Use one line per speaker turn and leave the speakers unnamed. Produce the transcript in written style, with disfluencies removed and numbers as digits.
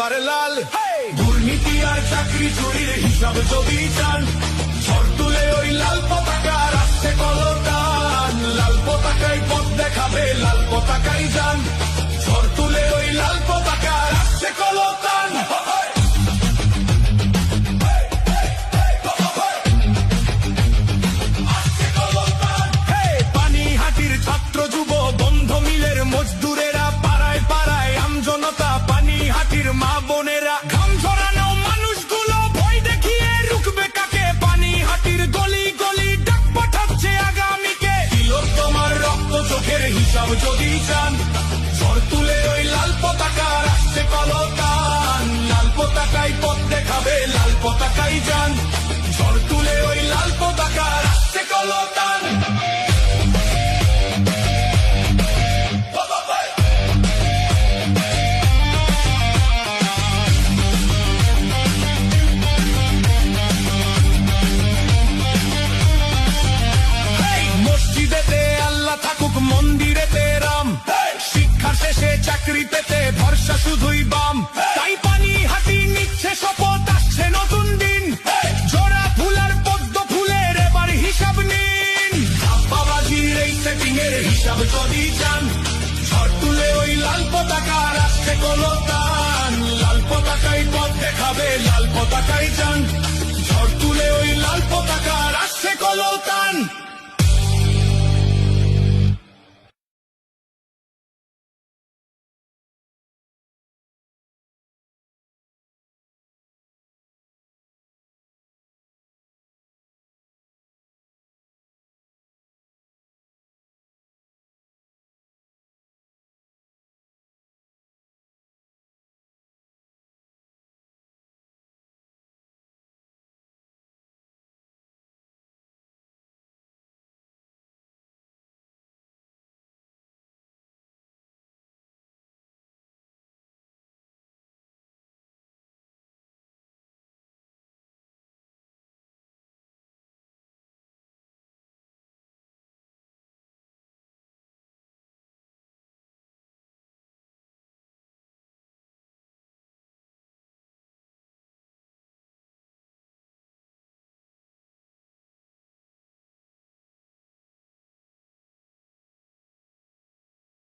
এবার লাল। দুর্নীতি আর চাকরি চুরির হিসাব যদি চান, ঝড় তুলে ওই লাল পতাকা রাখছে কলতান। লাল পতাকায় পথ দেখাবে, লাল পতাকায় যান, ঝড় তুলে ওই লাল পতাকা রাখছে কলতান। পানিহাটির ছাত্র যুব বন্ধ মিলের মজদুরেরা, পাড়ায় পাড়ায় আমজনতা, পানিহাটির মা বোনেরা, ঘাম ঝরানো মানুষগুলো ভয় দেখিয়ে রুখবে কাকে? পানিহাটির গলি গলি ডাক পাঠাচ্ছে আগামীকে। তিলোত্তমার রক্ত চোখের হিসাব যদি চান, ঝড় তুলে ওই লাল পতাকা রাখছে কলতান। লাল পতাকায় পথ দেখাবে, লাল পতাকায় যান, ঝড় তুলে ওই লাল পতাকা রাখছে কলতান। মসজিদেতে আল্লাহ থাকুক, মন্দিরেতে রাম, শিক্ষা শেষে চাকরি পেতে ভরসা শুধুই বাম। তাই পানিহাটি নিচ্ছে শপথ, আসছে নতুন দিন, জোড়া ফুলার পদ্ম ফুলের এবার হিসাব নিন। বাবাজির এই সেটিং এর হিসাব যদি চান, ঝড় তুলে ওই লাল পতাকা রাখছে কলতান। লাল পতাকায় পথ দেখাবে, লাল পতাকায় যান, ঝড় তুলে ওই লাল পতাকা রাখছে কলতান।